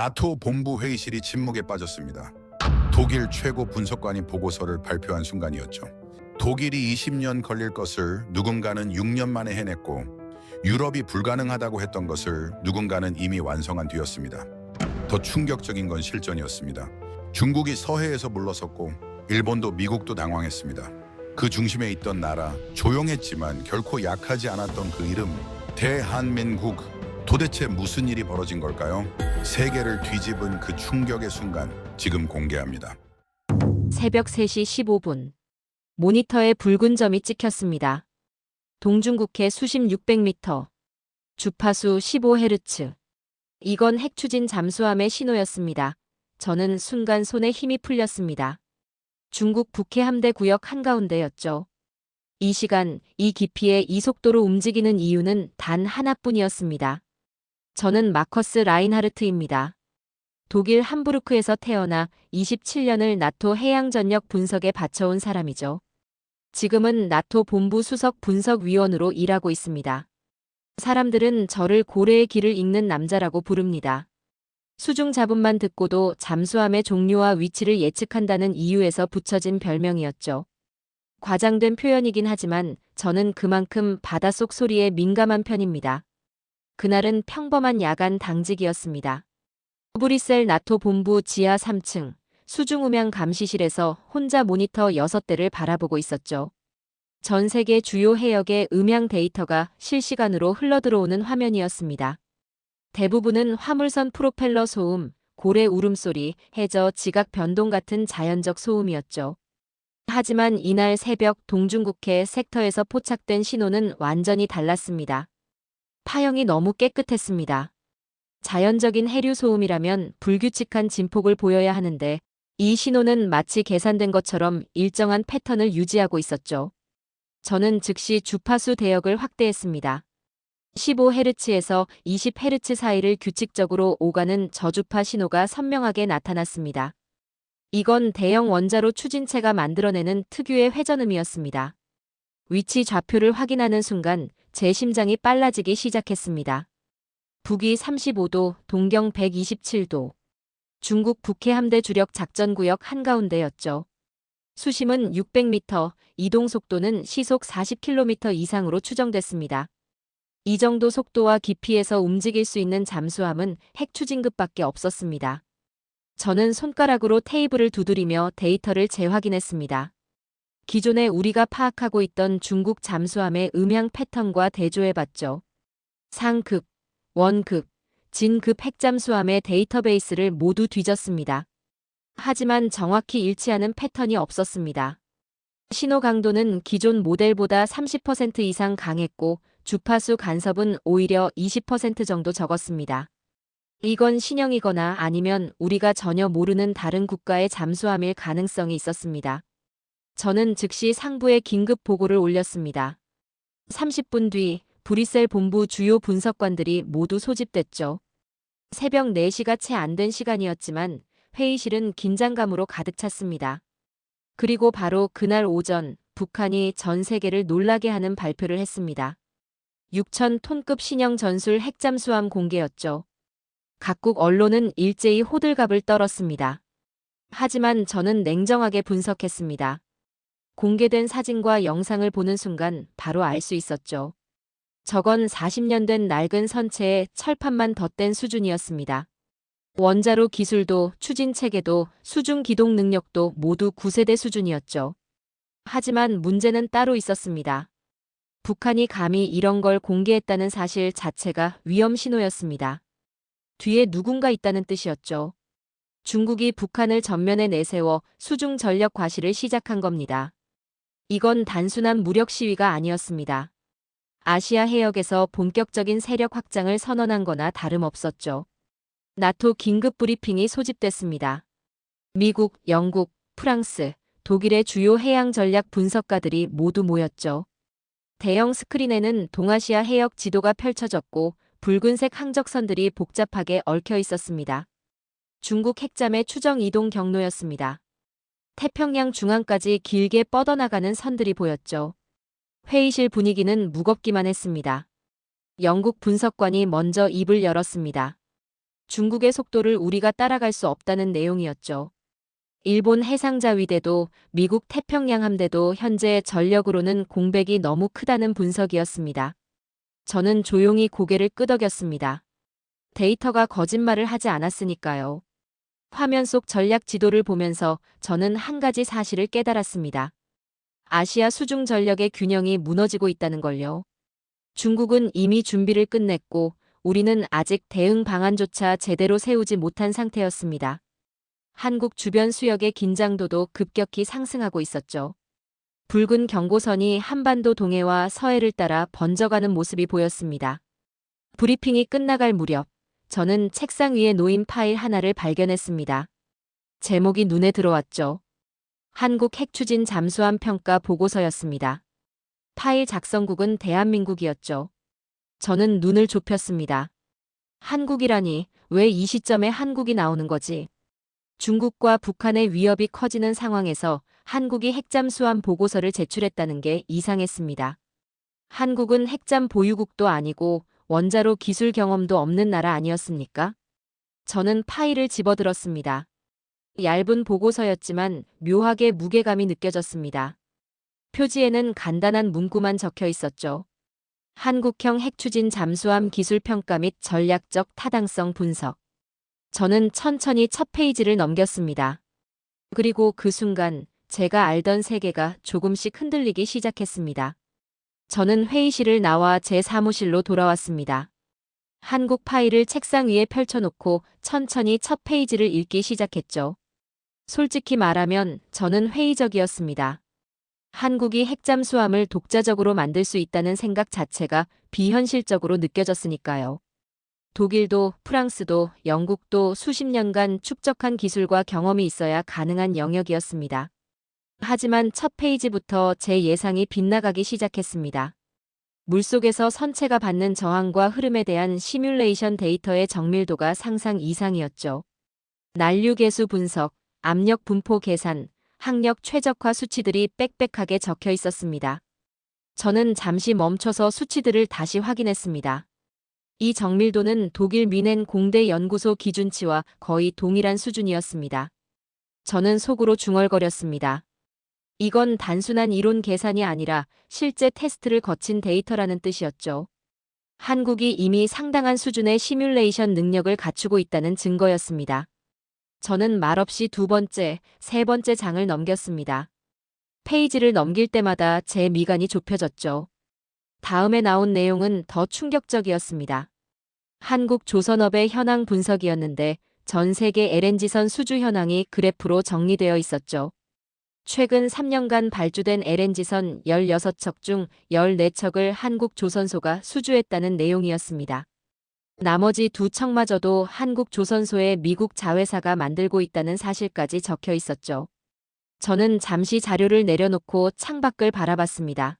나토 본부 회의실이 침묵에 빠졌습니다. 독일 최고 분석관이 보고서를 발표한 순간이었죠. 독일이 20년 걸릴 것을 누군가는 6년 만에 해냈고 유럽이 불가능하다고 했던 것을 누군가는 이미 완성한 뒤였습니다. 더 충격적인 건 실전이었습니다. 중국이 서해에서 물러섰고 일본도 미국도 당황했습니다. 그 중심에 있던 나라, 조용했지만 결코 약하지 않았던 그 이름, 대한민국. 도대체 무슨 일이 벌어진 걸까요? 세계를 뒤집은 그 충격의 순간, 지금 공개합니다. 새벽 3시 15분. 모니터에 붉은 점이 찍혔습니다. 동중국해 수심 600m. 주파수 15Hz. 이건 핵추진 잠수함의 신호였습니다. 저는 순간 손에 힘이 풀렸습니다. 중국 북해 함대 구역 한가운데였죠. 이 시간, 이 깊이에 이 속도로 움직이는 이유는 단 하나뿐이었습니다. 저는 마커스 라인하르트입니다. 독일 함부르크에서 태어나 27년을 나토 해양전력 분석에 바쳐온 사람이죠. 지금은 나토 본부 수석 분석위원으로 일하고 있습니다. 사람들은 저를 고래의 길을 읽는 남자라고 부릅니다. 수중 잡음만 듣고도 잠수함의 종류와 위치를 예측한다는 이유에서 붙여진 별명이었죠. 과장된 표현이긴 하지만 저는 그만큼 바닷속 소리에 민감한 편입니다. 그날은 평범한 야간 당직이었습니다. 브뤼셀 나토 본부 지하 3층 수중음향 감시실에서 혼자 모니터 6대를 바라보고 있었죠. 전 세계 주요 해역의 음향 데이터가 실시간으로 흘러들어오는 화면이었습니다. 대부분은 화물선 프로펠러 소음, 고래 울음소리, 해저 지각 변동 같은 자연적 소음이었죠. 하지만 이날 새벽 동중국해 섹터에서 포착된 신호는 완전히 달랐습니다. 파형이 너무 깨끗했습니다. 자연적인 해류 소음이라면 불규칙한 진폭을 보여야 하는데 이 신호는 마치 계산된 것처럼 일정한 패턴을 유지하고 있었죠. 저는 즉시 주파수 대역을 확대했습니다. 15Hz에서 20Hz 사이를 규칙적으로 오가는 저주파 신호가 선명하게 나타났습니다. 이건 대형 원자로 추진체가 만들어내는 특유의 회전음이었습니다. 위치 좌표를 확인하는 순간 제 심장이 빨라지기 시작했습니다. 북위 35도, 동경 127도. 중국 북해 함대 주력 작전구역 한가운데였죠. 수심은 600m, 이동 속도는 시속 40km 이상으로 추정됐습니다. 이 정도 속도와 깊이에서 움직일 수 있는 잠수함은 핵추진급밖에 없었습니다. 저는 손가락으로 테이블을 두드리며 데이터를 재확인했습니다. 기존에 우리가 파악하고 있던 중국 잠수함의 음향 패턴과 대조해봤죠. 상급, 원급, 진급 핵잠수함의 데이터베이스를 모두 뒤졌습니다. 하지만 정확히 일치하는 패턴이 없었습니다. 신호 강도는 기존 모델보다 30% 이상 강했고 주파수 간섭은 오히려 20% 정도 적었습니다. 이건 신형이거나 아니면 우리가 전혀 모르는 다른 국가의 잠수함일 가능성이 있었습니다. 저는 즉시 상부에 긴급 보고를 올렸습니다. 30분 뒤 브뤼셀 본부 주요 분석관들이 모두 소집됐죠. 새벽 4시가 채 안 된 시간이었지만 회의실은 긴장감으로 가득 찼습니다. 그리고 바로 그날 오전 북한이 전 세계를 놀라게 하는 발표를 했습니다. 6,000톤급 신형 전술 핵잠수함 공개였죠. 각국 언론은 일제히 호들갑을 떨었습니다. 하지만 저는 냉정하게 분석했습니다. 공개된 사진과 영상을 보는 순간 바로 알 수 있었죠. 저건 40년 된 낡은 선체에 철판만 덧댄 수준이었습니다. 원자로 기술도 추진 체계도 수중 기동 능력도 모두 9세대 수준이었죠. 하지만 문제는 따로 있었습니다. 북한이 감히 이런 걸 공개했다는 사실 자체가 위험 신호였습니다. 뒤에 누군가 있다는 뜻이었죠. 중국이 북한을 전면에 내세워 수중 전력 과시를 시작한 겁니다. 이건 단순한 무력 시위가 아니었습니다. 아시아 해역에서 본격적인 세력 확장을 선언한 거나 다름없었죠. 나토 긴급 브리핑이 소집됐습니다. 미국, 영국, 프랑스, 독일의 주요 해양 전략 분석가들이 모두 모였죠. 대형 스크린에는 동아시아 해역 지도가 펼쳐졌고 붉은색 항적선들이 복잡하게 얽혀 있었습니다. 중국 핵잠의 추정 이동 경로였습니다. 태평양 중앙까지 길게 뻗어나가는 선들이 보였죠. 회의실 분위기는 무겁기만 했습니다. 영국 분석관이 먼저 입을 열었습니다. 중국의 속도를 우리가 따라갈 수 없다는 내용이었죠. 일본 해상자위대도 미국 태평양 함대도 현재 전력으로는 공백이 너무 크다는 분석이었습니다. 저는 조용히 고개를 끄덕였습니다. 데이터가 거짓말을 하지 않았으니까요. 화면 속 전략 지도를 보면서 저는 한 가지 사실을 깨달았습니다. 아시아 수중 전력의 균형이 무너지고 있다는 걸요. 중국은 이미 준비를 끝냈고 우리는 아직 대응 방안조차 제대로 세우지 못한 상태였습니다. 한국 주변 수역의 긴장도도 급격히 상승하고 있었죠. 붉은 경고선이 한반도 동해와 서해를 따라 번져가는 모습이 보였습니다. 브리핑이 끝나갈 무렵 저는 책상 위에 놓인 파일 하나를 발견했습니다. 제목이 눈에 들어왔죠. 한국 핵추진 잠수함 평가 보고서였습니다. 파일 작성국은 대한민국이었죠. 저는 눈을 좁혔습니다. 한국이라니 왜 이 시점에 한국이 나오는 거지? 중국과 북한의 위협이 커지는 상황에서 한국이 핵잠수함 보고서를 제출했다는 게 이상했습니다. 한국은 핵잠 보유국도 아니고 원자로 기술 경험도 없는 나라 아니었습니까? 저는 파일을 집어들었습니다. 얇은 보고서였지만 묘하게 무게감이 느껴졌습니다. 표지에는 간단한 문구만 적혀 있었죠. 한국형 핵추진 잠수함 기술 평가 및 전략적 타당성 분석. 저는 천천히 첫 페이지를 넘겼습니다. 그리고 그 순간 제가 알던 세계가 조금씩 흔들리기 시작했습니다. 저는 회의실을 나와 제 사무실로 돌아왔습니다. 한국 파일을 책상 위에 펼쳐놓고 천천히 첫 페이지를 읽기 시작했죠. 솔직히 말하면 저는 회의적이었습니다. 한국이 핵잠수함을 독자적으로 만들 수 있다는 생각 자체가 비현실적으로 느껴졌으니까요. 독일도 프랑스도 영국도 수십 년간 축적한 기술과 경험이 있어야 가능한 영역이었습니다. 하지만 첫 페이지부터 제 예상이 빗나가기 시작했습니다. 물속에서 선체가 받는 저항과 흐름에 대한 시뮬레이션 데이터의 정밀도가 상상 이상이었죠. 난류 계수 분석, 압력 분포 계산, 항력 최적화 수치들이 빽빽하게 적혀 있었습니다. 저는 잠시 멈춰서 수치들을 다시 확인했습니다. 이 정밀도는 독일 뮌헨 공대 연구소 기준치와 거의 동일한 수준이었습니다. 저는 속으로 중얼거렸습니다. 이건 단순한 이론 계산이 아니라 실제 테스트를 거친 데이터라는 뜻이었죠. 한국이 이미 상당한 수준의 시뮬레이션 능력을 갖추고 있다는 증거였습니다. 저는 말없이 두 번째, 세 번째 장을 넘겼습니다. 페이지를 넘길 때마다 제 미간이 좁혀졌죠. 다음에 나온 내용은 더 충격적이었습니다. 한국 조선업의 현황 분석이었는데 전 세계 LNG선 수주 현황이 그래프로 정리되어 있었죠. 최근 3년간 발주된 LNG선 16척 중 14척을 한국 조선소가 수주했다는 내용이었습니다. 나머지 2척마저도 한국 조선소의 미국 자회사가 만들고 있다는 사실까지 적혀 있었죠. 저는 잠시 자료를 내려놓고 창밖을 바라봤습니다.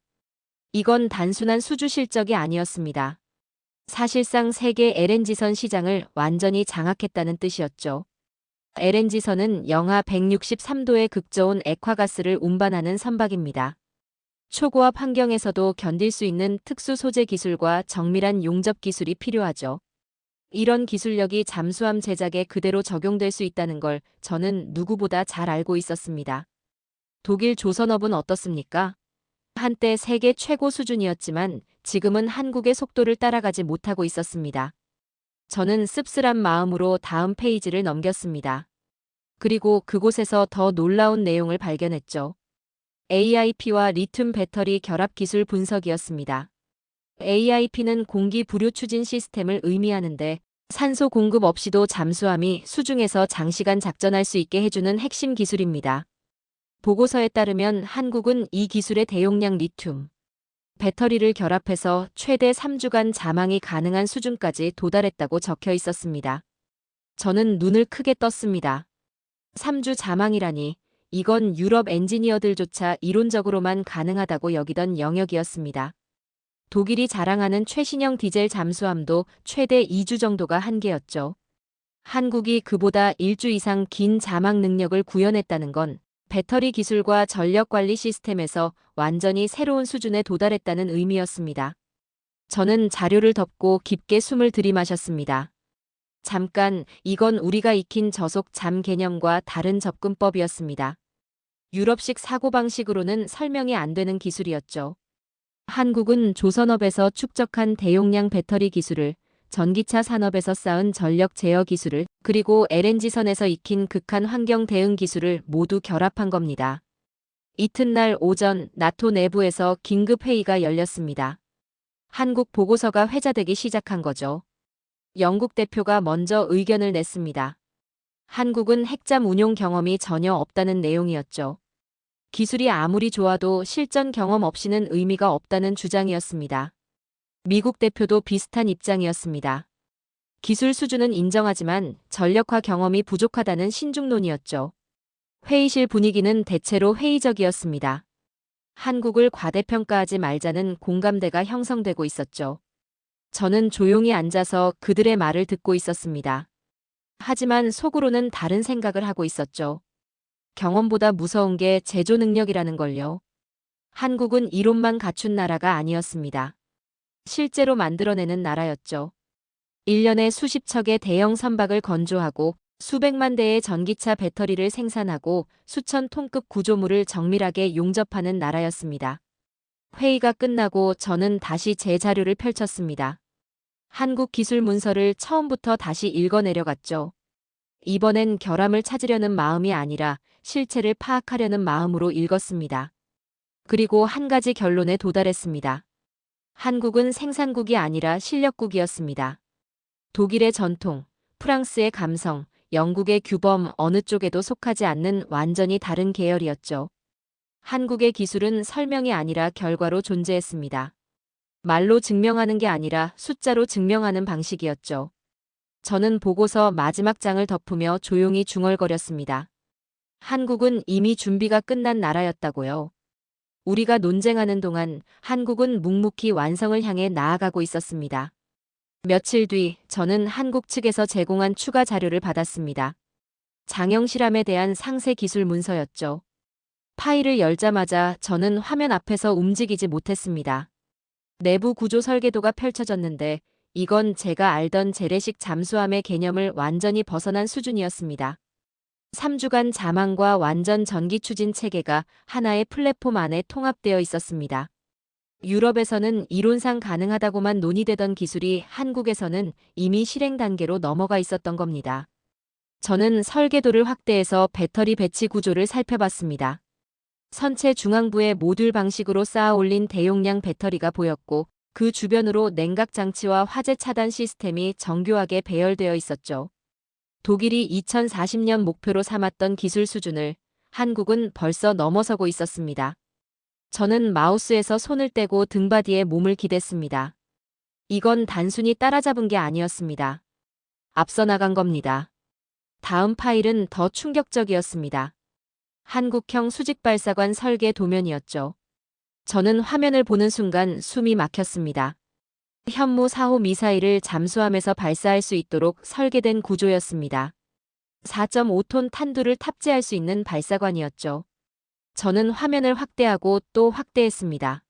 이건 단순한 수주 실적이 아니었습니다. 사실상 세계 LNG선 시장을 완전히 장악했다는 뜻이었죠. LNG선은 영하 163도의 극저온 액화가스를 운반하는 선박입니다. 초고압 환경에서도 견딜 수 있는 특수 소재 기술과 정밀한 용접 기술이 필요하죠. 이런 기술력이 잠수함 제작에 그대로 적용될 수 있다는 걸 저는 누구보다 잘 알고 있었습니다. 독일 조선업은 어떻습니까? 한때 세계 최고 수준이었지만 지금은 한국의 속도를 따라가지 못하고 있었습니다. 저는 씁쓸한 마음으로 다음 페이지를 넘겼습니다. 그리고 그곳에서 더 놀라운 내용을 발견했죠. AIP와 리튬 배터리 결합 기술 분석이었습니다. AIP는 공기 부류 추진 시스템을 의미하는데 산소 공급 없이도 잠수함이 수중에서 장시간 작전할 수 있게 해주는 핵심 기술입니다. 보고서에 따르면 한국은 이 기술의 대용량 리튬 배터리를 결합해서 최대 3주간 자망이 가능한 수준까지 도달했다고 적혀 있었습니다. 저는 눈을 크게 떴습니다. 3주 자망이라니 이건 유럽 엔지니어들조차 이론적으로만 가능하다고 여기던 영역이었습니다. 독일이 자랑하는 최신형 디젤 잠수함도 최대 2주 정도가 한계였죠. 한국이 그보다 1주 이상 긴 자망 능력을 구현했다는 건 배터리 기술과 전력 관리 시스템에서 완전히 새로운 수준에 도달했다는 의미였습니다. 저는 자료를 덮고 깊게 숨을 들이마셨습니다. 잠깐, 이건 우리가 익힌 저속 잠 개념과 다른 접근법이었습니다. 유럽식 사고방식으로는 설명이 안 되는 기술이었죠. 한국은 조선업에서 축적한 대용량 배터리 기술을, 전기차 산업에서 쌓은 전력 제어 기술을, 그리고 LNG선에서 익힌 극한 환경 대응 기술을 모두 결합한 겁니다. 이튿날 오전 나토 내부에서 긴급 회의가 열렸습니다. 한국 보고서가 회자되기 시작한 거죠. 영국 대표가 먼저 의견을 냈습니다. 한국은 핵잠 운용 경험이 전혀 없다는 내용이었죠. 기술이 아무리 좋아도 실전 경험 없이는 의미가 없다는 주장이었습니다. 미국 대표도 비슷한 입장이었습니다. 기술 수준은 인정하지만 전력화 경험이 부족하다는 신중론이었죠. 회의실 분위기는 대체로 회의적이었습니다. 한국을 과대평가하지 말자는 공감대가 형성되고 있었죠. 저는 조용히 앉아서 그들의 말을 듣고 있었습니다. 하지만 속으로는 다른 생각을 하고 있었죠. 경험보다 무서운 게 제조 능력이라는 걸요. 한국은 이론만 갖춘 나라가 아니었습니다. 실제로 만들어내는 나라였죠. 1년에 수십 척의 대형 선박을 건조하고 수백만 대의 전기차 배터리를 생산하고 수천 톤급 구조물을 정밀하게 용접하는 나라였습니다. 회의가 끝나고 저는 다시 제 자료를 펼쳤습니다. 한국 기술 문서를 처음부터 다시 읽어 내려갔죠. 이번엔 결함을 찾으려는 마음이 아니라 실체를 파악하려는 마음으로 읽었습니다. 그리고 한 가지 결론에 도달했습니다. 한국은 생산국이 아니라 실력국이었습니다. 독일의 전통, 프랑스의 감성, 영국의 규범 어느 쪽에도 속하지 않는 완전히 다른 계열이었죠. 한국의 기술은 설명이 아니라 결과로 존재했습니다. 말로 증명하는 게 아니라 숫자로 증명하는 방식이었죠. 저는 보고서 마지막 장을 덮으며 조용히 중얼거렸습니다. 한국은 이미 준비가 끝난 나라였다고요. 우리가 논쟁하는 동안 한국은 묵묵히 완성을 향해 나아가고 있었습니다. 며칠 뒤 저는 한국 측에서 제공한 추가 자료를 받았습니다. 장형 실험에 대한 상세 기술 문서였죠. 파일을 열자마자 저는 화면 앞에서 움직이지 못했습니다. 내부 구조 설계도가 펼쳐졌는데 이건 제가 알던 재래식 잠수함의 개념을 완전히 벗어난 수준이었습니다. 3주간 자망과 완전 전기 추진 체계가 하나의 플랫폼 안에 통합되어 있었습니다. 유럽에서는 이론상 가능하다고만 논의되던 기술이 한국에서는 이미 실행 단계로 넘어가 있었던 겁니다. 저는 설계도를 확대해서 배터리 배치 구조를 살펴봤습니다. 선체 중앙부에 모듈 방식으로 쌓아 올린 대용량 배터리가 보였고 그 주변으로 냉각 장치와 화재 차단 시스템이 정교하게 배열되어 있었죠. 독일이 2040년 목표로 삼았던 기술 수준을 한국은 벌써 넘어서고 있었습니다. 저는 마우스에서 손을 떼고 등받이에 몸을 기댔습니다. 이건 단순히 따라잡은 게 아니었습니다. 앞서 나간 겁니다. 다음 파일은 더 충격적이었습니다. 한국형 수직발사관 설계 도면이었죠. 저는 화면을 보는 순간 숨이 막혔습니다. 현무 4호 미사일을 잠수함에서 발사할 수 있도록 설계된 구조였습니다. 4.5톤 탄두를 탑재할 수 있는 발사관이었죠. 저는 화면을 확대하고 또 확대했습니다.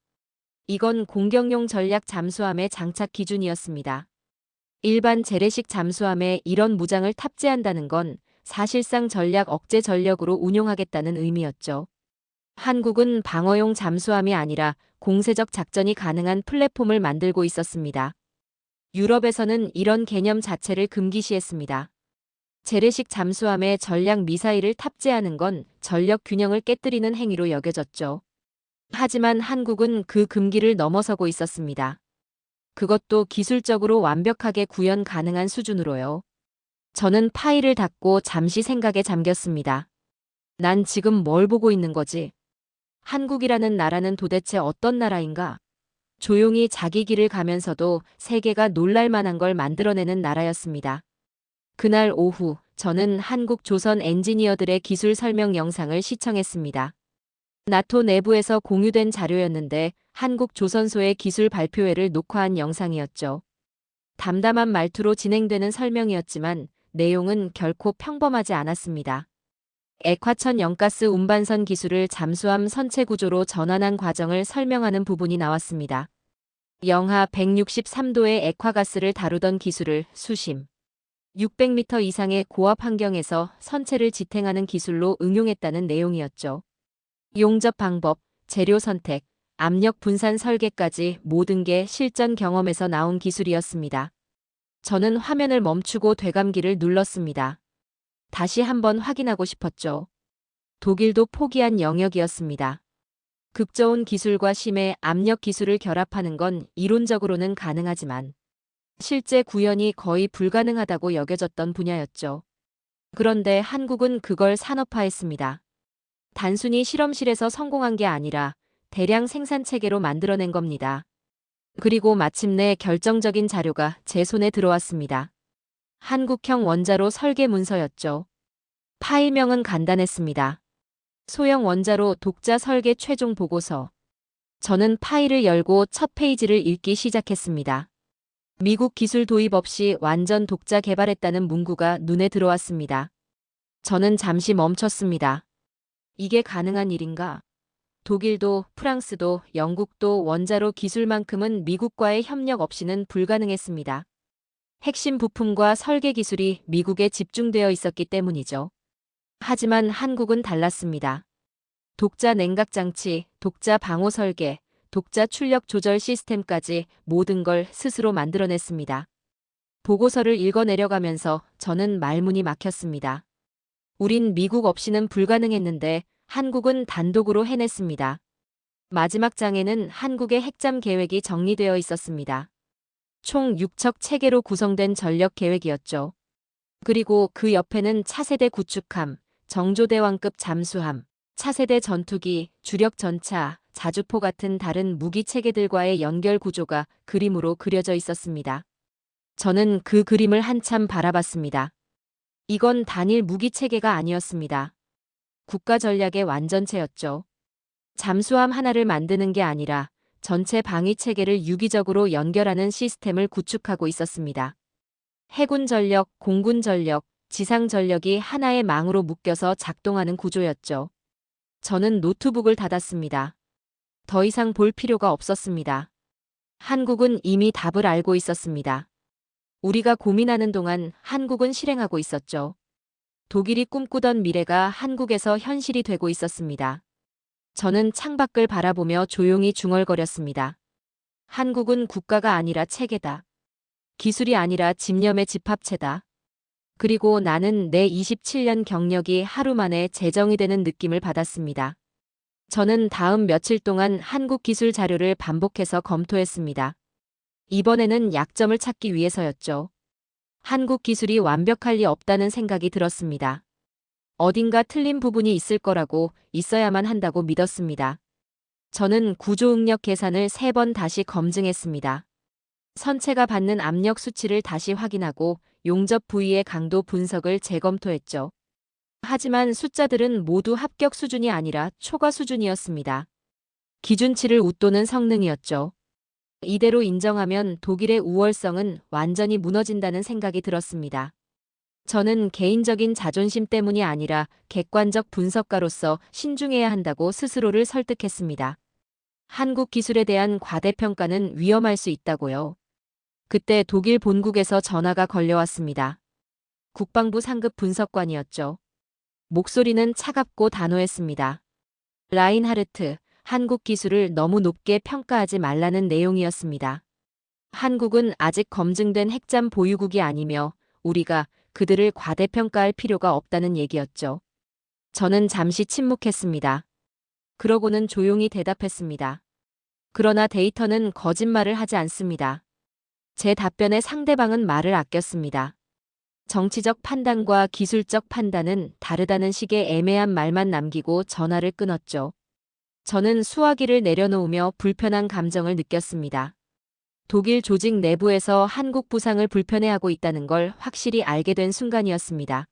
이건 공격용 전략 잠수함의 장착 기준이었습니다. 일반 재래식 잠수함에 이런 무장을 탑재한다는 건 사실상 전략 억제 전력으로 운용하겠다는 의미였죠. 한국은 방어용 잠수함이 아니라 공세적 작전이 가능한 플랫폼을 만들고 있었습니다. 유럽에서는 이런 개념 자체를 금기시했습니다. 재래식 잠수함에 전략 미사일을 탑재하는 건 전력 균형을 깨뜨리는 행위로 여겨졌죠. 하지만 한국은 그 금기를 넘어서고 있었습니다. 그것도 기술적으로 완벽하게 구현 가능한 수준으로요. 저는 파일을 닫고 잠시 생각에 잠겼습니다. 난 지금 뭘 보고 있는 거지? 한국이라는 나라는 도대체 어떤 나라인가? 조용히 자기 길을 가면서도 세계가 놀랄 만한 걸 만들어내는 나라였습니다. 그날 오후 저는 한국 조선 엔지니어들의 기술 설명 영상을 시청했습니다. 나토 내부에서 공유된 자료였는데 한국 조선소의 기술 발표회를 녹화한 영상이었죠. 담담한 말투로 진행되는 설명이었지만 내용은 결코 평범하지 않았습니다. 액화천 영가스 운반선 기술을 잠수함 선체 구조로 전환한 과정을 설명하는 부분이 나왔습니다. 영하 163도의 액화가스를 다루던 기술을 수심 600m 이상의 고압 환경에서 선체를 지탱하는 기술로 응용했다는 내용이었죠. 용접 방법, 재료 선택, 압력 분산 설계까지 모든 게 실전 경험에서 나온 기술이었습니다. 저는 화면을 멈추고 되감기를 눌렀습니다. 다시 한번 확인하고 싶었죠. 독일도 포기한 영역이었습니다. 극저온 기술과 심해 압력 기술을 결합하는 건 이론적으로는 가능하지만 실제 구현이 거의 불가능하다고 여겨졌던 분야였죠. 그런데 한국은 그걸 산업화했습니다. 단순히 실험실에서 성공한 게 아니라 대량 생산 체계로 만들어낸 겁니다. 그리고 마침내 결정적인 자료가 제 손에 들어왔습니다. 한국형 원자로 설계 문서였죠. 파일명은 간단했습니다. 소형 원자로 독자 설계 최종 보고서. 저는 파일을 열고 첫 페이지를 읽기 시작했습니다. 미국 기술 도입 없이 완전 독자 개발했다는 문구가 눈에 들어왔습니다. 저는 잠시 멈췄습니다. 이게 가능한 일인가? 독일도, 프랑스도, 영국도 원자로 기술만큼은 미국과의 협력 없이는 불가능했습니다. 핵심 부품과 설계 기술이 미국에 집중되어 있었기 때문이죠. 하지만 한국은 달랐습니다. 독자 냉각 장치, 독자 방호 설계, 독자 출력 조절 시스템까지 모든 걸 스스로 만들어냈습니다. 보고서를 읽어내려가면서 저는 말문이 막혔습니다. 우린 미국 없이는 불가능했는데 한국은 단독으로 해냈습니다. 마지막 장에는 한국의 핵잠 계획이 정리되어 있었습니다. 총 6척 체계로 구성된 전력 계획이었죠. 그리고 그 옆에는 차세대 구축함, 정조대왕급 잠수함, 차세대 전투기, 주력 전차, 자주포 같은 다른 무기 체계들과의 연결 구조가 그림으로 그려져 있었습니다. 저는 그 그림을 한참 바라봤습니다. 이건 단일 무기 체계가 아니었습니다. 국가 전략의 완전체였죠. 잠수함 하나를 만드는 게 아니라 전체 방위 체계를 유기적으로 연결하는 시스템을 구축하고 있었습니다. 해군 전력, 공군 전력, 지상 전력이 하나의 망으로 묶여서 작동하는 구조였죠. 저는 노트북을 닫았습니다. 더 이상 볼 필요가 없었습니다. 한국은 이미 답을 알고 있었습니다. 우리가 고민하는 동안 한국은 실행하고 있었죠. 독일이 꿈꾸던 미래가 한국에서 현실이 되고 있었습니다. 저는 창밖을 바라보며 조용히 중얼거렸습니다. 한국은 국가가 아니라 체계다. 기술이 아니라 집념의 집합체다. 그리고 나는 내 27년 경력이 하루 만에 재정이 되는 느낌을 받았습니다. 저는 다음 며칠 동안 한국 기술 자료를 반복해서 검토했습니다. 이번에는 약점을 찾기 위해서였죠. 한국 기술이 완벽할 리 없다는 생각이 들었습니다. 어딘가 틀린 부분이 있을 거라고, 있어야만 한다고 믿었습니다. 저는 구조응력 계산을 3번 다시 검증했습니다. 선체가 받는 압력 수치를 다시 확인하고 용접 부위의 강도 분석을 재검토했죠. 하지만 숫자들은 모두 합격 수준이 아니라 초과 수준이었습니다. 기준치를 웃도는 성능이었죠. 이대로 인정하면 독일의 우월성은 완전히 무너진다는 생각이 들었습니다. 저는 개인적인 자존심 때문이 아니라 객관적 분석가로서 신중해야 한다고 스스로를 설득했습니다. 한국 기술에 대한 과대평가는 위험할 수 있다고요. 그때 독일 본국에서 전화가 걸려왔습니다. 국방부 상급 분석관이었죠. 목소리는 차갑고 단호했습니다. 라인하르트, 한국 기술을 너무 높게 평가하지 말라는 내용이었습니다. 한국은 아직 검증된 핵잠 보유국이 아니며 우리가 그들을 과대평가할 필요가 없다는 얘기였죠. 저는 잠시 침묵했습니다. 그러고는 조용히 대답했습니다. 그러나 데이터는 거짓말을 하지 않습니다. 제 답변에 상대방은 말을 아꼈습니다. 정치적 판단과 기술적 판단은 다르다는 식의 애매한 말만 남기고 전화를 끊었죠. 저는 수화기를 내려놓으며 불편한 감정을 느꼈습니다. 독일 조직 내부에서 한국 부상을 불편해하고 있다는 걸 확실히 알게 된 순간이었습니다.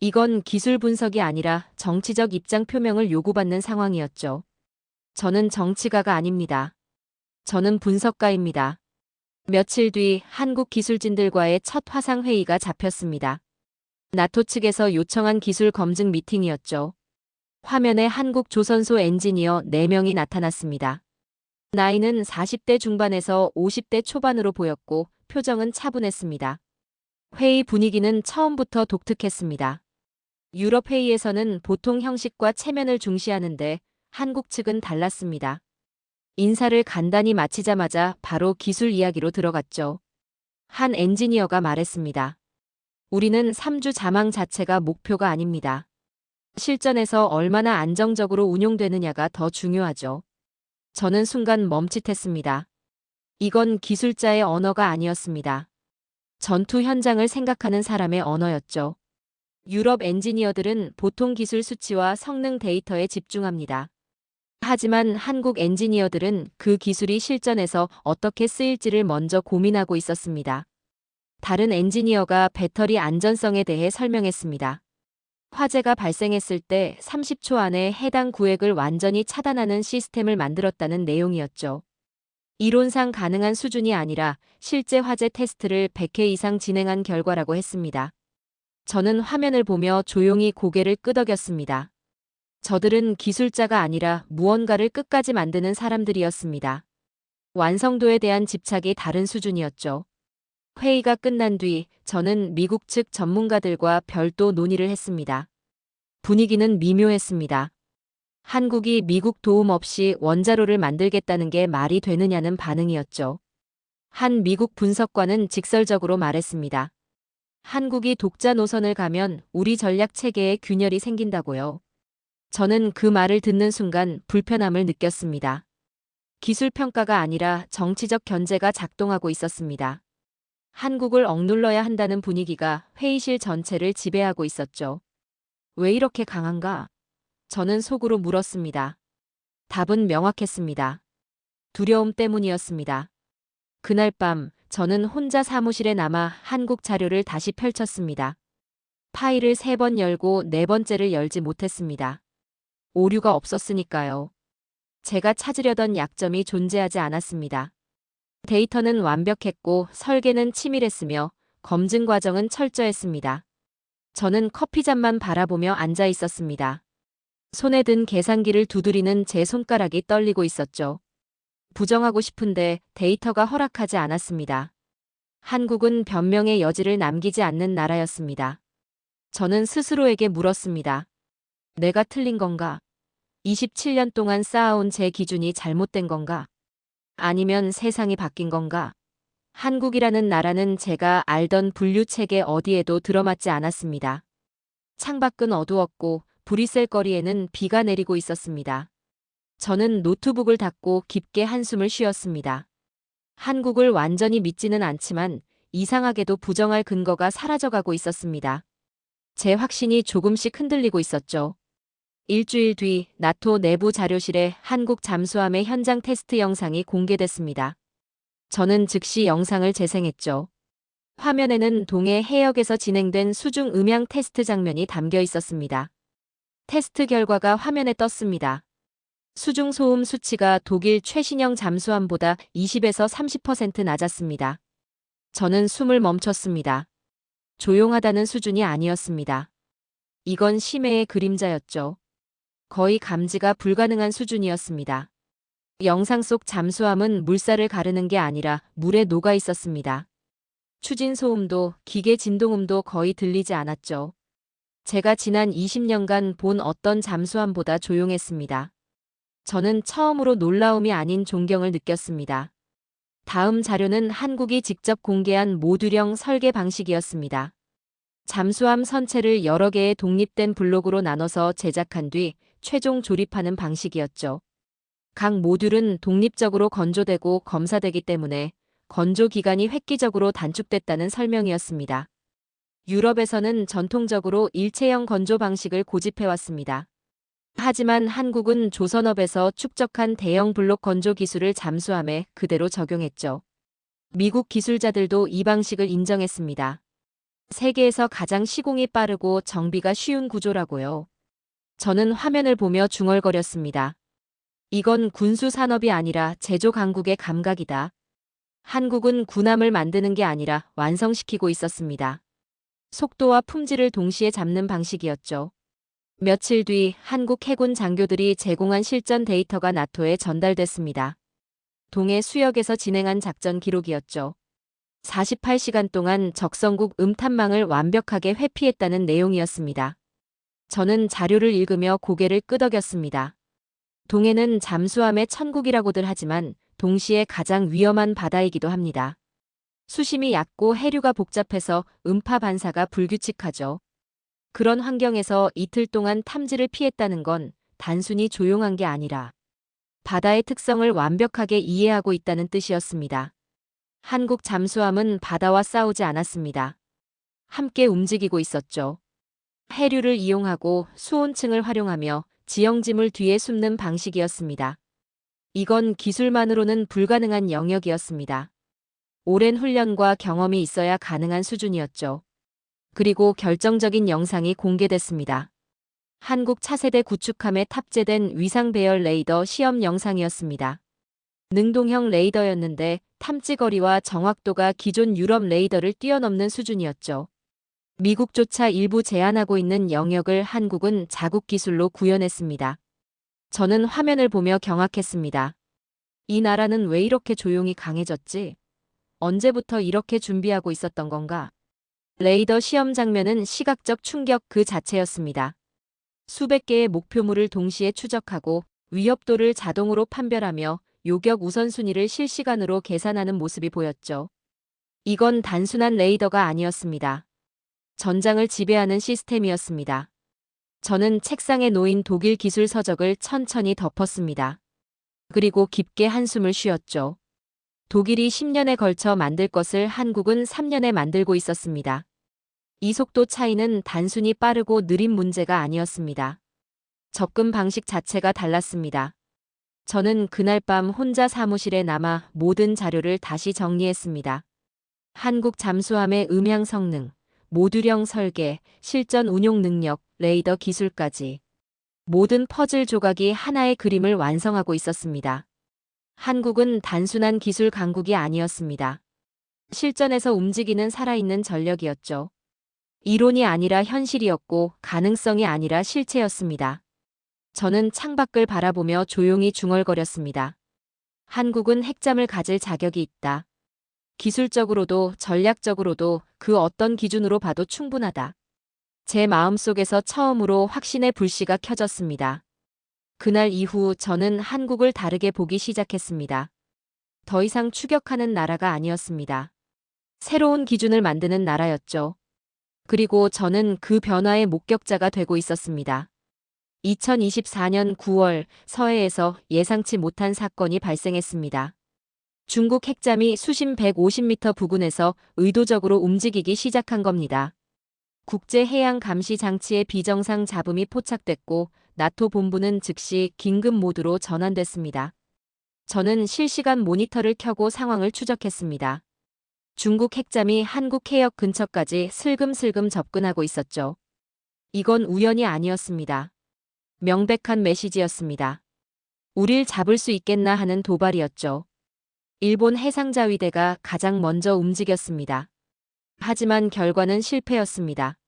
이건 기술 분석이 아니라 정치적 입장 표명을 요구받는 상황이었죠. 저는 정치가가 아닙니다. 저는 분석가입니다. 며칠 뒤 한국 기술진들과의 첫 화상회의가 잡혔습니다. 나토 측에서 요청한 기술 검증 미팅이었죠. 화면에 한국 조선소 엔지니어 4명이 나타났습니다. 나이는 40대 중반에서 50대 초반으로 보였고 표정은 차분했습니다. 회의 분위기는 처음부터 독특했습니다. 유럽 회의에서는 보통 형식과 체면을 중시하는데 한국 측은 달랐습니다. 인사를 간단히 마치자마자 바로 기술 이야기로 들어갔죠. 한 엔지니어가 말했습니다. 우리는 3주 자망 자체가 목표가 아닙니다. 실전에서 얼마나 안정적으로 운용되느냐가 더 중요하죠. 저는 순간 멈칫했습니다. 이건 기술자의 언어가 아니었습니다. 전투 현장을 생각하는 사람의 언어였죠. 유럽 엔지니어들은 보통 기술 수치와 성능 데이터에 집중합니다. 하지만 한국 엔지니어들은 그 기술이 실전에서 어떻게 쓰일지를 먼저 고민하고 있었습니다. 다른 엔지니어가 배터리 안전성에 대해 설명했습니다. 화재가 발생했을 때 30초 안에 해당 구획을 완전히 차단하는 시스템을 만들었다는 내용이었죠. 이론상 가능한 수준이 아니라 실제 화재 테스트를 100회 이상 진행한 결과라고 했습니다. 저는 화면을 보며 조용히 고개를 끄덕였습니다. 저들은 기술자가 아니라 무언가를 끝까지 만드는 사람들이었습니다. 완성도에 대한 집착이 다른 수준이었죠. 회의가 끝난 뒤 저는 미국 측 전문가들과 별도 논의를 했습니다. 분위기는 미묘했습니다. 한국이 미국 도움 없이 원자로를 만들겠다는 게 말이 되느냐는 반응이었죠. 한 미국 분석관은 직설적으로 말했습니다. 한국이 독자 노선을 가면 우리 전략 체계에 균열이 생긴다고요. 저는 그 말을 듣는 순간 불편함을 느꼈습니다. 기술 평가가 아니라 정치적 견제가 작동하고 있었습니다. 한국을 억눌러야 한다는 분위기가 회의실 전체를 지배하고 있었죠. 왜 이렇게 강한가? 저는 속으로 물었습니다. 답은 명확했습니다. 두려움 때문이었습니다. 그날 밤 저는 혼자 사무실에 남아 한국 자료를 다시 펼쳤습니다. 파일을 3번 열고 4번째를 열지 못했습니다. 오류가 없었으니까요. 제가 찾으려던 약점이 존재하지 않았습니다. 데이터는 완벽했고 설계는 치밀했으며 검증 과정은 철저했습니다. 저는 커피잔만 바라보며 앉아 있었습니다. 손에 든 계산기를 두드리는 제 손가락이 떨리고 있었죠. 부정하고 싶은데 데이터가 허락하지 않았습니다. 한국은 변명의 여지를 남기지 않는 나라였습니다. 저는 스스로에게 물었습니다. 내가 틀린 건가? 27년 동안 쌓아온 제 기준이 잘못된 건가? 아니면 세상이 바뀐 건가? 한국이라는 나라는 제가 알던 분류체계 어디에도 들어맞지 않았습니다. 창밖은 어두웠고 브뤼셀 거리에는 비가 내리고 있었습니다. 저는 노트북을 닫고 깊게 한숨을 쉬었습니다. 한국을 완전히 믿지는 않지만 이상하게도 부정할 근거가 사라져가고 있었습니다. 제 확신이 조금씩 흔들리고 있었죠. 일주일 뒤 나토 내부 자료실에 한국 잠수함의 현장 테스트 영상이 공개됐습니다. 저는 즉시 영상을 재생했죠. 화면에는 동해 해역에서 진행된 수중 음향 테스트 장면이 담겨 있었습니다. 테스트 결과가 화면에 떴습니다. 수중 소음 수치가 독일 최신형 잠수함보다 20에서 30% 낮았습니다. 저는 숨을 멈췄습니다. 조용하다는 수준이 아니었습니다. 이건 심해의 그림자였죠. 거의 감지가 불가능한 수준이었습니다. 영상 속 잠수함은 물살을 가르는 게 아니라 물에 녹아 있었습니다. 추진 소음도 기계 진동음도 거의 들리지 않았죠. 제가 지난 20년간 본 어떤 잠수함보다 조용했습니다. 저는 처음으로 놀라움이 아닌 존경을 느꼈습니다. 다음 자료는 한국이 직접 공개한 모듈형 설계 방식이었습니다. 잠수함 선체를 여러 개의 독립된 블록으로 나눠서 제작한 뒤 최종 조립하는 방식이었죠. 각 모듈은 독립적으로 건조되고 검사되기 때문에 건조 기간이 획기적으로 단축됐다는 설명이었습니다. 유럽에서는 전통적으로 일체형 건조 방식을 고집해왔습니다. 하지만 한국은 조선업에서 축적한 대형 블록 건조 기술을 잠수함에 그대로 적용했죠. 미국 기술자들도 이 방식을 인정했습니다. 세계에서 가장 시공이 빠르고 정비가 쉬운 구조라고요. 저는 화면을 보며 중얼거렸습니다. 이건 군수 산업이 아니라 제조 강국의 감각이다. 한국은 군함을 만드는 게 아니라 완성시키고 있었습니다. 속도와 품질을 동시에 잡는 방식이었죠. 며칠 뒤 한국 해군 장교들이 제공한 실전 데이터가 나토에 전달됐습니다. 동해 수역에서 진행한 작전 기록이었죠. 48시간 동안 적성국 음탐망을 완벽하게 회피했다는 내용이었습니다. 저는 자료를 읽으며 고개를 끄덕였습니다. 동해는 잠수함의 천국이라고들 하지만 동시에 가장 위험한 바다이기도 합니다. 수심이 얕고 해류가 복잡해서 음파 반사가 불규칙하죠. 그런 환경에서 이틀 동안 탐지를 피했다는 건 단순히 조용한 게 아니라 바다의 특성을 완벽하게 이해하고 있다는 뜻이었습니다. 한국 잠수함은 바다와 싸우지 않았습니다. 함께 움직이고 있었죠. 해류를 이용하고 수온층을 활용하며 지형짐을 뒤에 숨는 방식이었습니다. 이건 기술만으로는 불가능한 영역이었습니다. 오랜 훈련과 경험이 있어야 가능한 수준이었죠. 그리고 결정적인 영상이 공개됐습니다. 한국 차세대 구축함에 탑재된 위상 배열 레이더 시험 영상이었습니다. 능동형 레이더였는데 탐지거리와 정확도가 기존 유럽 레이더를 뛰어넘는 수준이었죠. 미국조차 일부 제한하고 있는 영역을 한국은 자국 기술로 구현했습니다. 저는 화면을 보며 경악했습니다. 이 나라는 왜 이렇게 조용히 강해졌지? 언제부터 이렇게 준비하고 있었던 건가? 레이더 시험 장면은 시각적 충격 그 자체였습니다. 수백 개의 목표물을 동시에 추적하고 위협도를 자동으로 판별하며 요격 우선순위를 실시간으로 계산하는 모습이 보였죠. 이건 단순한 레이더가 아니었습니다. 전장을 지배하는 시스템이었습니다. 저는 책상에 놓인 독일 기술 서적을 천천히 덮었습니다. 그리고 깊게 한숨을 쉬었죠. 독일이 10년에 걸쳐 만들 것을 한국은 3년에 만들고 있었습니다. 이 속도 차이는 단순히 빠르고 느린 문제가 아니었습니다. 접근 방식 자체가 달랐습니다. 저는 그날 밤 혼자 사무실에 남아 모든 자료를 다시 정리했습니다. 한국 잠수함의 음향 성능, 모듈형 설계, 실전 운용 능력, 레이더 기술까지 모든 퍼즐 조각이 하나의 그림을 완성하고 있었습니다. 한국은 단순한 기술 강국이 아니었습니다. 실전에서 움직이는 살아있는 전력이었죠. 이론이 아니라 현실이었고 가능성이 아니라 실체였습니다. 저는 창밖을 바라보며 조용히 중얼거렸습니다. 한국은 핵잠을 가질 자격이 있다. 기술적으로도 전략적으로도 그 어떤 기준으로 봐도 충분하다. 제 마음속에서 처음으로 확신의 불씨가 켜졌습니다. 그날 이후 저는 한국을 다르게 보기 시작했습니다. 더 이상 추격하는 나라가 아니었습니다. 새로운 기준을 만드는 나라였죠. 그리고 저는 그 변화의 목격자가 되고 있었습니다. 2024년 9월 서해에서 예상치 못한 사건이 발생했습니다. 중국 핵잠이 수심 150m 부근에서 의도적으로 움직이기 시작한 겁니다. 국제해양감시장치의 비정상 잡음이 포착됐고 나토 본부는 즉시 긴급 모드로 전환됐습니다. 저는 실시간 모니터를 켜고 상황을 추적했습니다. 중국 핵잠이 한국 해역 근처까지 슬금슬금 접근하고 있었죠. 이건 우연이 아니었습니다. 명백한 메시지였습니다. 우릴 잡을 수 있겠나 하는 도발이었죠. 일본 해상자위대가 가장 먼저 움직였습니다. 하지만 결과는 실패였습니다.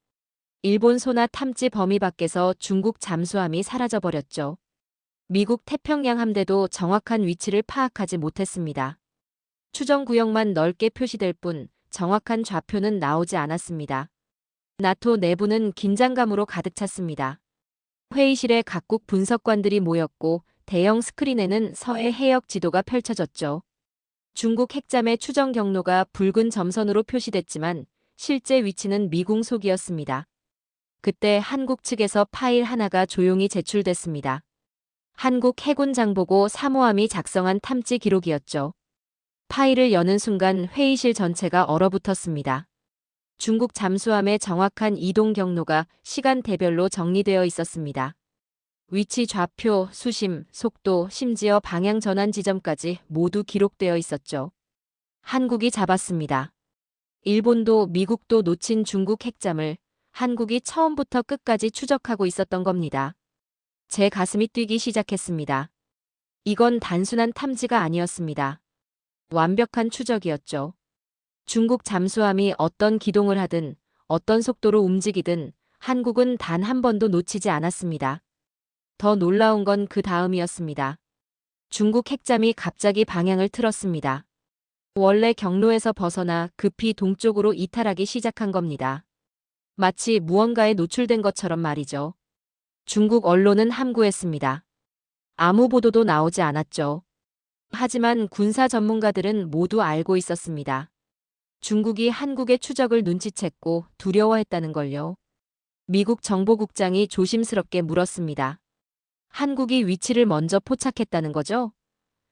일본 소나 탐지 범위 밖에서 중국 잠수함이 사라져버렸죠. 미국 태평양 함대도 정확한 위치를 파악하지 못했습니다. 추정 구역만 넓게 표시될 뿐 정확한 좌표는 나오지 않았습니다. 나토 내부는 긴장감으로 가득 찼습니다. 회의실에 각국 분석관들이 모였고 대형 스크린에는 서해 해역 지도가 펼쳐졌죠. 중국 핵잠의 추정 경로가 붉은 점선으로 표시됐지만 실제 위치는 미궁속이었습니다. 그때 한국 측에서 파일 하나가 조용히 제출됐습니다. 한국 해군 장보고 사모함이 작성한 탐지 기록이었죠. 파일을 여는 순간 회의실 전체가 얼어붙었습니다. 중국 잠수함의 정확한 이동 경로가 시간대별로 정리되어 있었습니다. 위치 좌표, 수심, 속도, 심지어 방향 전환 지점까지 모두 기록되어 있었죠. 한국이 잡았습니다. 일본도 미국도 놓친 중국 핵잠을 한국이 처음부터 끝까지 추적하고 있었던 겁니다. 제 가슴이 뛰기 시작했습니다. 이건 단순한 탐지가 아니었습니다. 완벽한 추적이었죠. 중국 잠수함이 어떤 기동을 하든 어떤 속도로 움직이든 한국은 단 한 번도 놓치지 않았습니다. 더 놀라운 건 그 다음이었습니다. 중국 핵잠이 갑자기 방향을 틀었습니다. 원래 경로에서 벗어나 급히 동쪽으로 이탈하기 시작한 겁니다. 마치 무언가에 노출된 것처럼 말이죠. 중국 언론은 함구했습니다. 아무 보도도 나오지 않았죠. 하지만 군사 전문가들은 모두 알고 있었습니다. 중국이 한국의 추적을 눈치챘고 두려워했다는 걸요. 미국 정보국장이 조심스럽게 물었습니다. 한국이 위치를 먼저 포착했다는 거죠?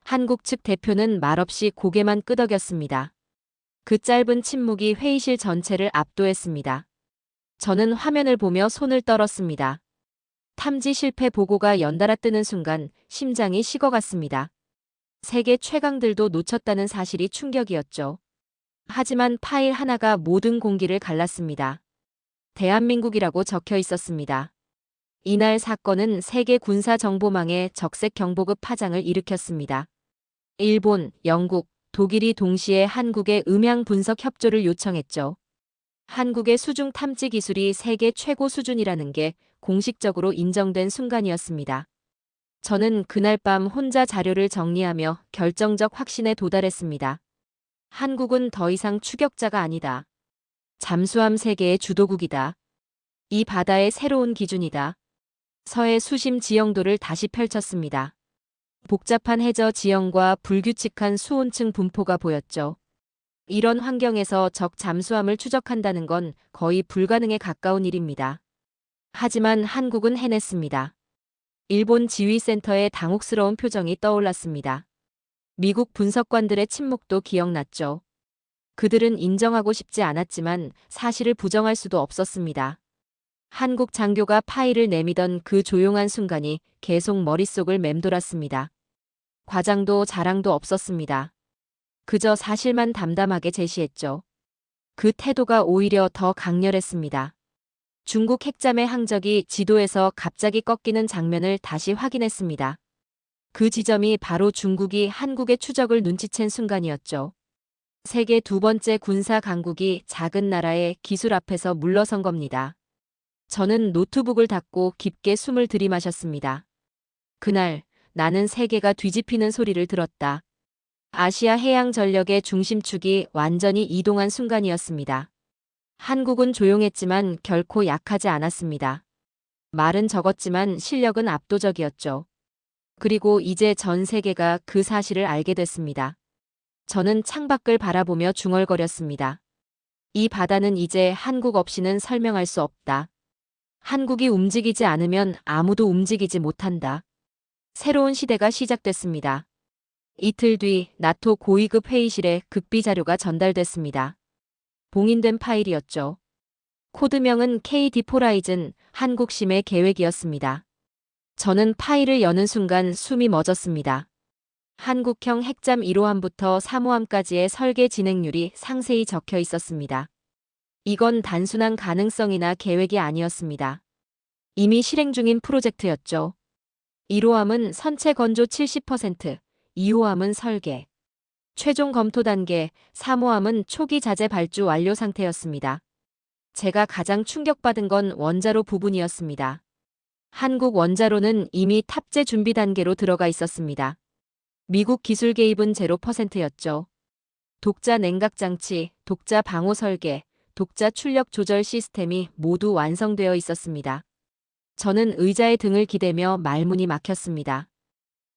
한국 측 대표는 말없이 고개만 끄덕였습니다. 그 짧은 침묵이 회의실 전체를 압도했습니다. 저는 화면을 보며 손을 떨었습니다. 탐지 실패 보고가 연달아 뜨는 순간 심장이 식어갔습니다. 세계 최강들도 놓쳤다는 사실이 충격이었죠. 하지만 파일 하나가 모든 공기를 갈랐습니다. 대한민국이라고 적혀 있었습니다. 이날 사건은 세계 군사 정보망에 적색 경보급 파장을 일으켰습니다. 일본, 영국, 독일이 동시에 한국의 음향 분석 협조를 요청했죠. 한국의 수중 탐지 기술이 세계 최고 수준이라는 게 공식적으로 인정된 순간이었습니다. 저는 그날 밤 혼자 자료를 정리하며 결정적 확신에 도달했습니다. 한국은 더 이상 추격자가 아니다. 잠수함 세계의 주도국이다. 이 바다의 새로운 기준이다. 서해 수심 지형도를 다시 펼쳤습니다. 복잡한 해저 지형과 불규칙한 수온층 분포가 보였죠. 이런 환경에서 적 잠수함을 추적한다는 건 거의 불가능에 가까운 일입니다. 하지만 한국은 해냈습니다. 일본 지휘센터의 당혹스러운 표정이 떠올랐습니다. 미국 분석관들의 침묵도 기억났죠. 그들은 인정하고 싶지 않았지만 사실을 부정할 수도 없었습니다. 한국 장교가 파일을 내미던 그 조용한 순간이 계속 머릿속을 맴돌았습니다. 과장도 자랑도 없었습니다. 그저 사실만 담담하게 제시했죠. 그 태도가 오히려 더 강렬했습니다. 중국 핵잠의 항적이 지도에서 갑자기 꺾이는 장면을 다시 확인했습니다. 그 지점이 바로 중국이 한국의 추적을 눈치챈 순간이었죠. 세계 두 번째 군사 강국이 작은 나라의 기술 앞에서 물러선 겁니다. 저는 노트북을 닫고 깊게 숨을 들이마셨습니다. 그날 나는 세계가 뒤집히는 소리를 들었다. 아시아 해양 전력의 중심축이 완전히 이동한 순간이었습니다. 한국은 조용했지만 결코 약하지 않았습니다. 말은 적었지만 실력은 압도적이었죠. 그리고 이제 전 세계가 그 사실을 알게 됐습니다. 저는 창밖을 바라보며 중얼거렸습니다. 이 바다는 이제 한국 없이는 설명할 수 없다. 한국이 움직이지 않으면 아무도 움직이지 못한다. 새로운 시대가 시작됐습니다. 이틀 뒤 나토 고위급 회의실에 극비 자료가 전달됐습니다. 봉인된 파일이었죠. 코드명은 KD4라이즌 한국심의 계획이었습니다. 저는 파일을 여는 순간 숨이 멎었습니다. 한국형 핵잠 1호함부터 3호함까지의 설계 진행률이 상세히 적혀 있었습니다. 이건 단순한 가능성이나 계획이 아니었습니다. 이미 실행 중인 프로젝트였죠. 1호함은 선체 건조 70%, 2호함은 설계, 최종 검토 단계, 3호함은 초기 자재 발주 완료 상태였습니다. 제가 가장 충격받은 건 원자로 부분이었습니다. 한국 원자로는 이미 탑재 준비 단계로 들어가 있었습니다. 미국 기술 개입은 0%였죠. 독자 냉각 장치, 독자 방호 설계, 독자 출력 조절 시스템이 모두 완성되어 있었습니다. 저는 의자에 등을 기대며 말문이 막혔습니다.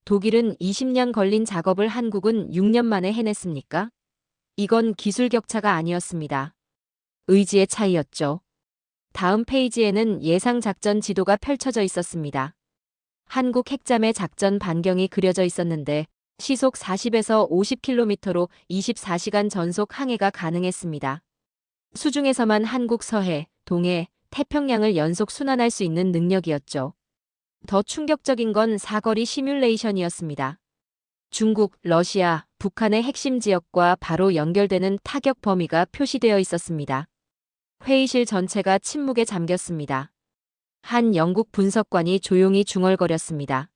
독일은 20년 걸린 작업을 한국은 6년 만에 해냈습니까? 이건 기술 격차가 아니었습니다. 의지의 차이였죠. 다음 페이지에는 예상 작전 지도가 펼쳐져 있었습니다. 한국 핵잠의 작전 반경이 그려져 있었는데 시속 40에서 50km로 24시간 전속 항해가 가능했습니다. 수중에서만 한국 서해, 동해, 태평양을 연속 순환할 수 있는 능력이었죠. 더 충격적인 건 사거리 시뮬레이션이었습니다. 중국, 러시아, 북한의 핵심 지역과 바로 연결되는 타격 범위가 표시되어 있었습니다. 회의실 전체가 침묵에 잠겼습니다. 한 영국 분석관이 조용히 중얼거렸습니다.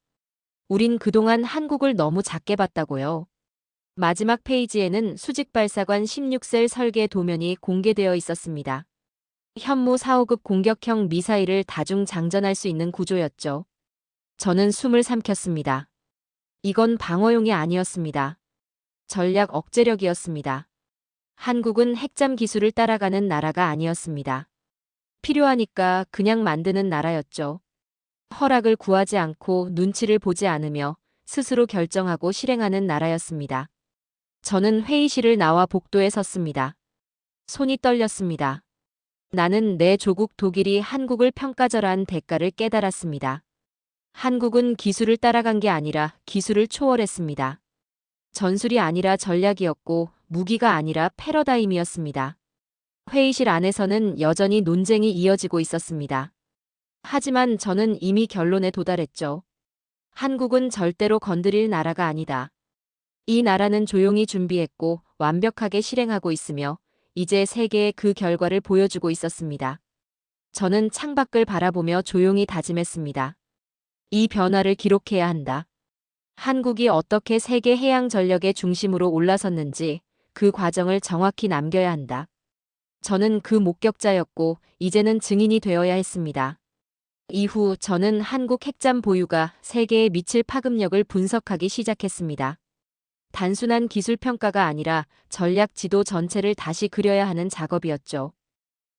우린 그동안 한국을 너무 작게 봤다고요. 마지막 페이지에는 수직발사관 16셀 설계 도면이 공개되어 있었습니다. 현무 4호급 공격형 미사일을 다중 장전할 수 있는 구조였죠. 저는 숨을 삼켰습니다. 이건 방어용이 아니었습니다. 전략 억제력이었습니다. 한국은 핵잠 기술을 따라가는 나라가 아니었습니다. 필요하니까 그냥 만드는 나라였죠. 허락을 구하지 않고 눈치를 보지 않으며 스스로 결정하고 실행하는 나라였습니다. 저는 회의실을 나와 복도에 섰습니다. 손이 떨렸습니다. 나는 내 조국 독일이 한국을 평가절하한 대가를 깨달았습니다. 한국은 기술을 따라간 게 아니라 기술을 초월했습니다. 전술이 아니라 전략이었고 무기가 아니라 패러다임이었습니다. 회의실 안에서는 여전히 논쟁이 이어지고 있었습니다. 하지만 저는 이미 결론에 도달했죠. 한국은 절대로 건드릴 나라가 아니다. 이 나라는 조용히 준비했고 완벽하게 실행하고 있으며 이제 세계에 그 결과를 보여주고 있었습니다. 저는 창밖을 바라보며 조용히 다짐했습니다. 이 변화를 기록해야 한다. 한국이 어떻게 세계 해양 전력의 중심으로 올라섰는지 그 과정을 정확히 남겨야 한다. 저는 그 목격자였고 이제는 증인이 되어야 했습니다. 이후 저는 한국 핵잠 보유가 세계에 미칠 파급력을 분석하기 시작했습니다. 단순한 기술 평가가 아니라 전략 지도 전체를 다시 그려야 하는 작업이었죠.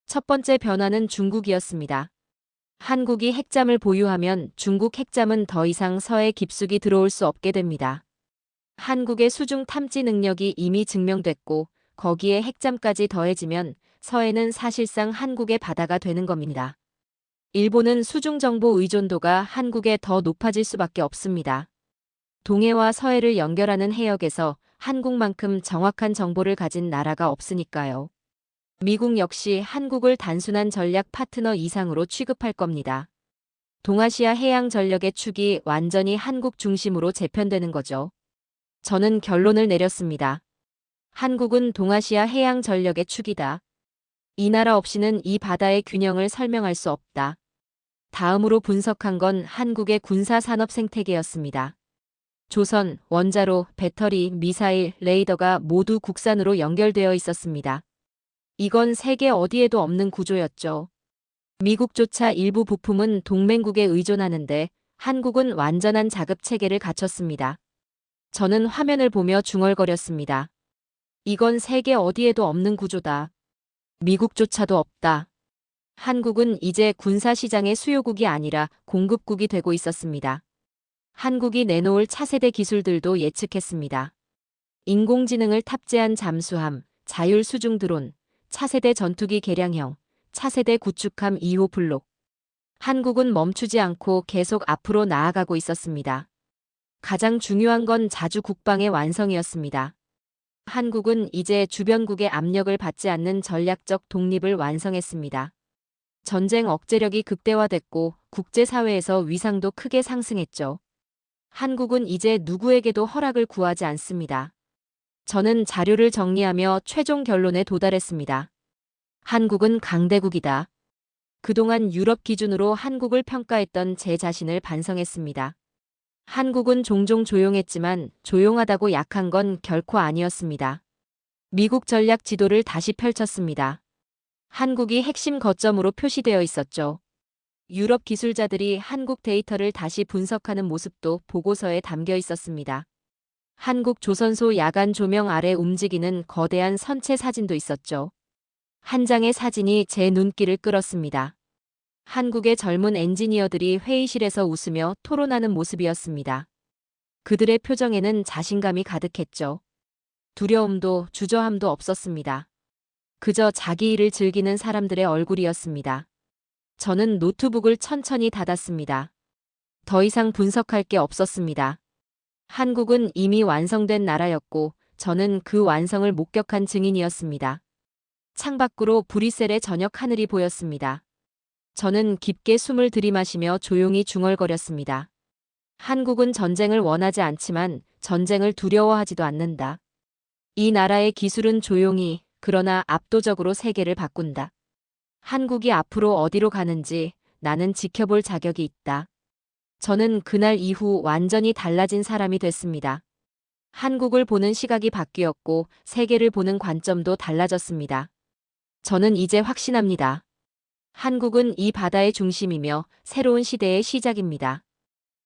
첫 번째 변화는 중국이었습니다. 한국이 핵잠을 보유하면 중국 핵잠은 더 이상 서해 깊숙이 들어올 수 없게 됩니다. 한국의 수중 탐지 능력이 이미 증명됐고 거기에 핵잠까지 더해지면 서해는 사실상 한국의 바다가 되는 겁니다. 일본은 수중 정보 의존도가 한국에 더 높아질 수밖에 없습니다. 동해와 서해를 연결하는 해역에서 한국만큼 정확한 정보를 가진 나라가 없으니까요. 미국 역시 한국을 단순한 전략 파트너 이상으로 취급할 겁니다. 동아시아 해양 전력의 축이 완전히 한국 중심으로 재편되는 거죠. 저는 결론을 내렸습니다. 한국은 동아시아 해양 전력의 축이다. 이 나라 없이는 이 바다의 균형을 설명할 수 없다. 다음으로 분석한 건 한국의 군사산업 생태계였습니다. 조선, 원자로, 배터리, 미사일, 레이더가 모두 국산으로 연결되어 있었습니다. 이건 세계 어디에도 없는 구조였죠. 미국조차 일부 부품은 동맹국에 의존하는데 한국은 완전한 자급 체계를 갖췄습니다. 저는 화면을 보며 중얼거렸습니다. 이건 세계 어디에도 없는 구조다. 미국조차도 없다. 한국은 이제 군사시장의 수요국이 아니라 공급국이 되고 있었습니다. 한국이 내놓을 차세대 기술들도 예측했습니다. 인공지능을 탑재한 잠수함, 자율 수중 드론, 차세대 전투기 개량형, 차세대 구축함 2호 블록. 한국은 멈추지 않고 계속 앞으로 나아가고 있었습니다. 가장 중요한 건 자주 국방의 완성이었습니다. 한국은 이제 주변국의 압력을 받지 않는 전략적 독립을 완성했습니다. 전쟁 억제력이 극대화됐고 국제사회에서 위상도 크게 상승했죠. 한국은 이제 누구에게도 허락을 구하지 않습니다. 저는 자료를 정리하며 최종 결론에 도달했습니다. 한국은 강대국이다. 그동안 유럽 기준으로 한국을 평가했던 제 자신을 반성했습니다. 한국은 종종 조용했지만 조용하다고 약한 건 결코 아니었습니다. 미국 전략 지도를 다시 펼쳤습니다. 한국이 핵심 거점으로 표시되어 있었죠. 유럽 기술자들이 한국 데이터를 다시 분석하는 모습도 보고서에 담겨 있었습니다. 한국 조선소 야간 조명 아래 움직이는 거대한 선체 사진도 있었죠. 한 장의 사진이 제 눈길을 끌었습니다. 한국의 젊은 엔지니어들이 회의실에서 웃으며 토론하는 모습이었습니다. 그들의 표정에는 자신감이 가득했죠. 두려움도 주저함도 없었습니다. 그저 자기 일을 즐기는 사람들의 얼굴이었습니다. 저는 노트북을 천천히 닫았습니다. 더 이상 분석할 게 없었습니다. 한국은 이미 완성된 나라였고 저는 그 완성을 목격한 증인이었습니다. 창밖으로 브뤼셀의 저녁 하늘이 보였습니다. 저는 깊게 숨을 들이마시며 조용히 중얼거렸습니다. 한국은 전쟁을 원하지 않지만 전쟁을 두려워하지도 않는다. 이 나라의 기술은 조용히 그러나 압도적으로 세계를 바꾼다. 한국이 앞으로 어디로 가는지 나는 지켜볼 자격이 있다. 저는 그날 이후 완전히 달라진 사람이 됐습니다. 한국을 보는 시각이 바뀌었고 세계를 보는 관점도 달라졌습니다. 저는 이제 확신합니다. 한국은 이 바다의 중심이며 새로운 시대의 시작입니다.